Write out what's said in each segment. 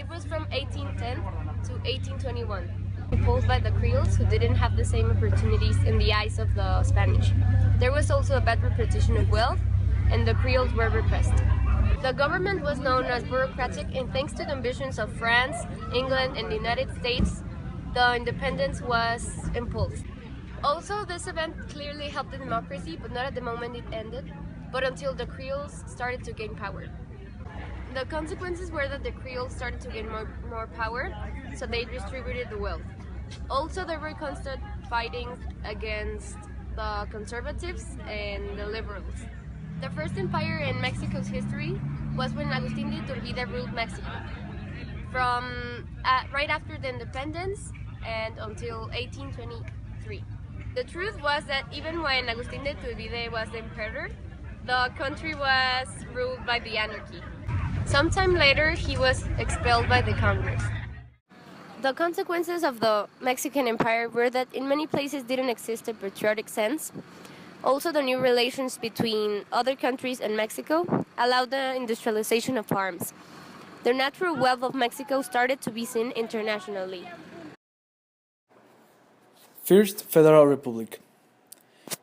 It was from 1810 to 1821, imposed by the Creoles, who didn't have the same opportunities in the eyes of the Spanish. There was also a bad repartition of wealth, and the Creoles were repressed. The government was known as bureaucratic, and thanks to the ambitions of France, England, and the United States, the independence was impulsed. Also, this event clearly helped the democracy, but not at the moment it ended, but until the Creoles started to gain power. The consequences were that the Creoles started to gain more power, so they distributed the wealth. Also, there were constant fighting against the conservatives and the liberals. The first empire in Mexico's history was when Agustín de Iturbide ruled Mexico, from right after the independence and until 1823. The truth was that even when Agustín de Iturbide was the emperor, the country was ruled by the anarchy. Sometime later, he was expelled by the Congress. The consequences of the Mexican Empire were that in many places didn't exist a patriotic sense. Also, the new relations between other countries and Mexico allowed the industrialization of arms. The natural wealth of Mexico started to be seen internationally. First Federal Republic.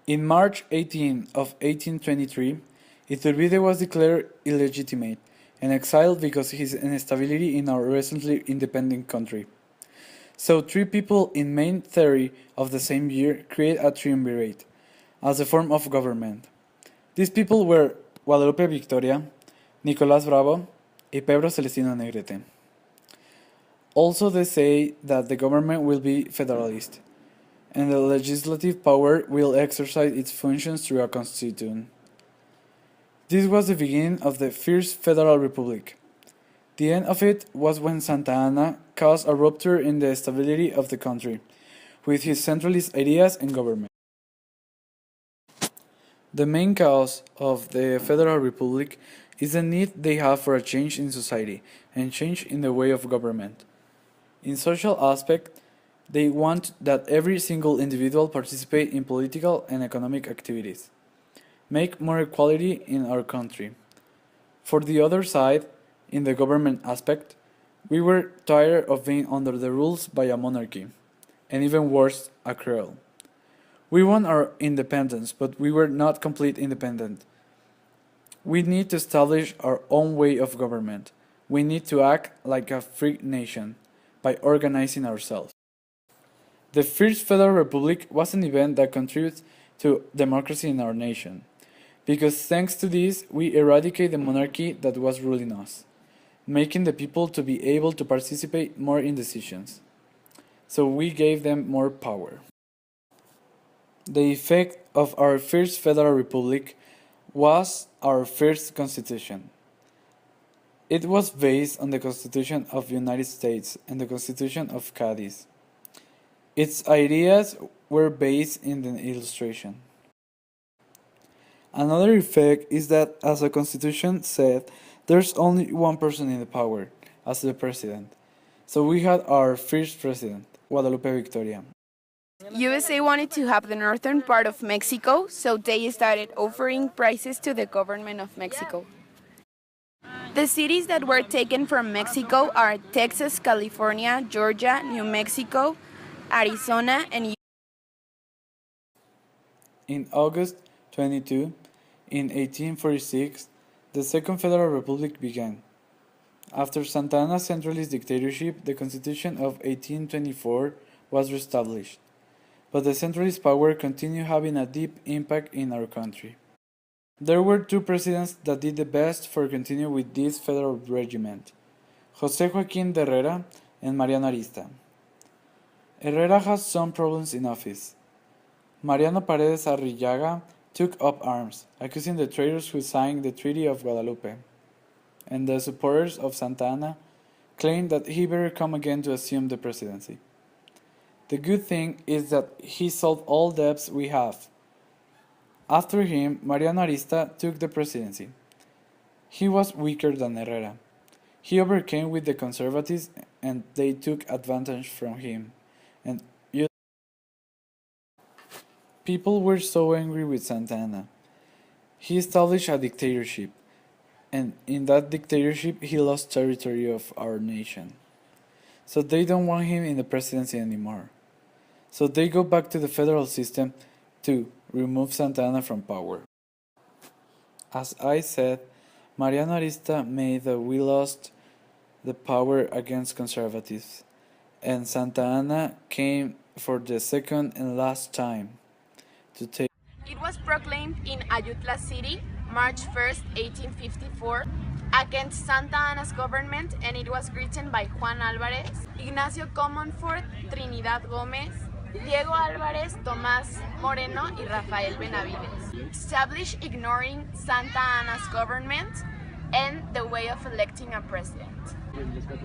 In March 18 of 1823, Iturbide was declared illegitimate and exiled because of his instability in our recently independent country. So three people in May 30 of the same year create a triumvirate as a form of government. These people were Guadalupe Victoria, Nicolás Bravo, and Pedro Celestino Negrete. Also, they say that the government will be federalist, and the legislative power will exercise its functions through a constitution. This was the beginning of the First Federal Republic. The end of it was when Santa Anna caused a rupture in the stability of the country, with his centralist ideas and government. The main cause of the Federal Republic is the need they have for a change in society and change in the way of government. In social aspect, they want that every single individual participate in political and economic activities, make more equality in our country. For the other side, in the government aspect, we were tired of being under the rules by a monarchy, and even worse, a creole. We won our independence, but we were not complete independent. We need to establish our own way of government. We need to act like a free nation by organizing ourselves. The First Federal Republic was an event that contributes to democracy in our nation, because thanks to this, we eradicate the monarchy that was ruling us, making the people to be able to participate more in decisions. So we gave them more power. The effect of our First Federal Republic was our first Constitution. It was based on the Constitution of the United States and the Constitution of Cadiz. Its ideas were based in the illustration. Another effect is that, as the Constitution said, there's only one person in the power, as the president. So we had our first president, Guadalupe Victoria. USA wanted to have the northern part of Mexico, so they started offering prizes to the government of Mexico. The cities that were taken from Mexico are Texas, California, Georgia, New Mexico, Arizona, and In August 22, in 1846, the Second Federal Republic began. After Santa Anna's centralist dictatorship, the Constitution of 1824 was reestablished, but the centralist power continued having a deep impact in our country. There were two presidents that did the best for continue with this federal regiment, José Joaquín de Herrera and Mariano Arista. Herrera has some problems in office. Mariano Paredes Arrillaga took up arms, accusing the traitors who signed the Treaty of Guadalupe, and the supporters of Santa Anna claimed that he better come again to assume the presidency. The good thing is that he solved all debts we have. After him, Mariano Arista took the presidency. He was weaker than Herrera. He overcame with the conservatives and they took advantage from him. And people were so angry with Santa Anna. He established a dictatorship. and in that dictatorship he lost territory of our nation. So they don't want him in the presidency anymore. So they go back to the federal system to remove Santa Anna from power. As I said, Mariano Arista made that we lost the power against conservatives, and Santa Anna came for the second and last time to take. It was proclaimed in Ayutla City, March 1st, 1854, against Santa Anna's government, and it was written by Juan Álvarez, Ignacio Comonfort, Trinidad Gómez, Diego Álvarez, Tomás Moreno, y Rafael Benavides. Established ignoring Santa Anna's government and the way of electing a president.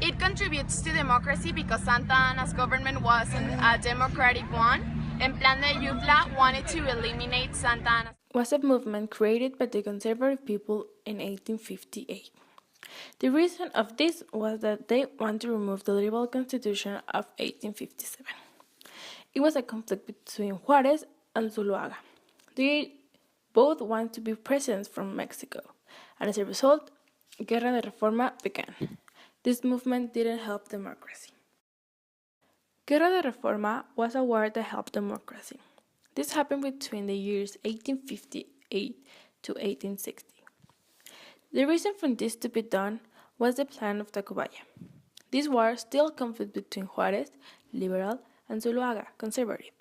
It contributes to democracy because Santa Anna's government wasn't a democratic one, and Plan de Ayutla wanted to eliminate Santa Anna. Was a movement created by the conservative people in 1858. The reason of this was that they want to remove the liberal constitution of 1857. It was a conflict between Juárez and Zuluaga. They both want to be presidents from Mexico, and as a result, Guerra de Reforma began. This movement didn't help democracy. Guerra de Reforma was a war that helped democracy. This happened between the years 1858 to 1860. The reason for this to be done was the plan of Tacubaya. This war still conflict between Juárez, liberal, and Zuluaga, conservative.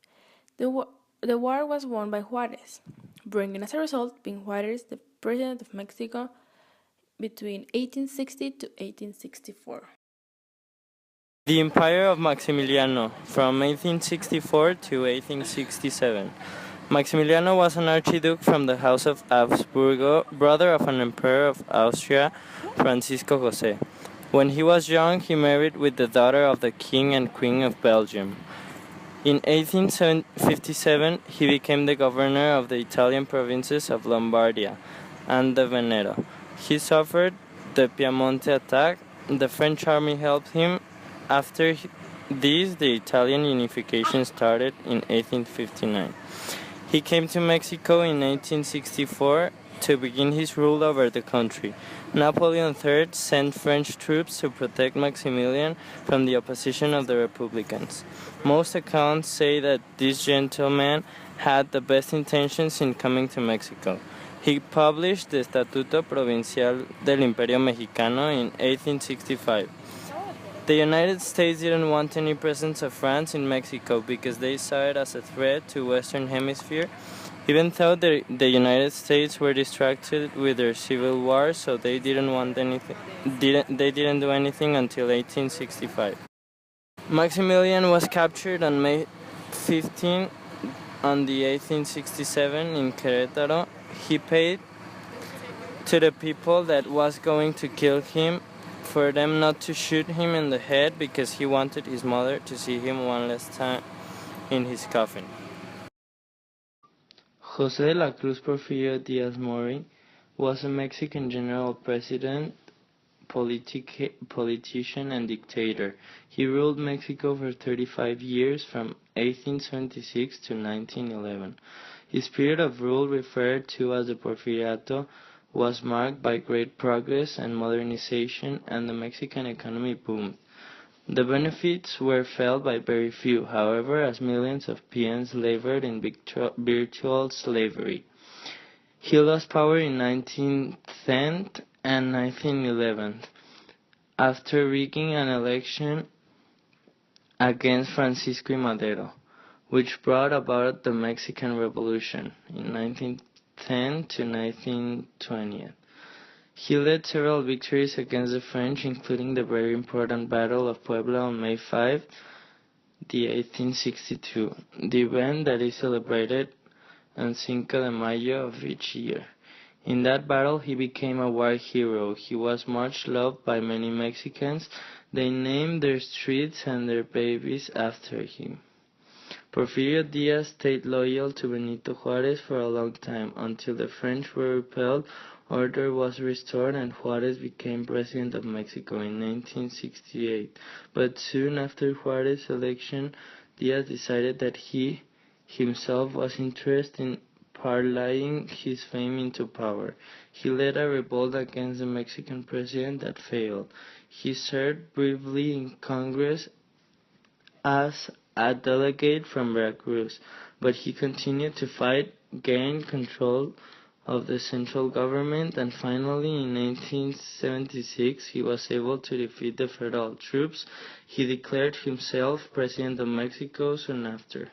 The war was won by Juárez, bringing as a result being Juárez the president of Mexico between 1860 to 1864. The Empire of Maximiliano, from 1864 to 1867. Maximiliano was an archduke from the House of Habsburgo, brother of an emperor of Austria, Francisco José. When he was young, he married with the daughter of the King and Queen of Belgium. In 1857, he became the governor of the Italian provinces of Lombardia and the Veneto. He suffered the Piemonte attack. The French army helped him. After this, the Italian unification started in 1859. He came to Mexico in 1864 to begin his rule over the country. Napoleon III sent French troops to protect Maximilian from the opposition of the Republicans. Most accounts say that this gentleman had the best intentions in coming to Mexico. He published the Estatuto Provincial del Imperio Mexicano in 1865. The United States didn't want any presence of France in Mexico because they saw it as a threat to Western Hemisphere. Even though the United States were distracted with their civil war, so they didn't do anything until 1865. Maximilian was captured on May 15 on the 1867 in Querétaro. He paid to the people that was going to kill him for them not to shoot him in the head because he wanted his mother to see him one last time in his coffin. José de la Cruz Porfirio Díaz Mori was a Mexican general, president, politician, and dictator. He ruled Mexico for 35 years from 1876 to 1911. His period of rule, referred to as the Porfiriato, was marked by great progress and modernization, and the Mexican economy boomed. The benefits were felt by very few, however, as millions of peons labored in virtual slavery. He lost power in 1910 and 1911 after rigging an election against Francisco I. Madero, which brought about the Mexican Revolution in 1910 to 1920. He led several victories against the French, including the very important Battle of Puebla on May 5, 1862, the event that is celebrated on Cinco de Mayo of each year. In that battle, he became a war hero. He was much loved by many Mexicans. They named their streets and their babies after him. Porfirio Díaz stayed loyal to Benito Juárez for a long time, until the French were repelled, order was restored, and Juárez became president of Mexico in 1968. But soon after Juárez's election, Díaz decided that he himself was interested in parlaying his fame into power. He led a revolt against the Mexican president that failed. He served briefly in Congress as a delegate from Veracruz, but he continued to fight, gained control of the central government, and finally in 1976 he was able to defeat the federal troops. He declared himself President of Mexico soon after.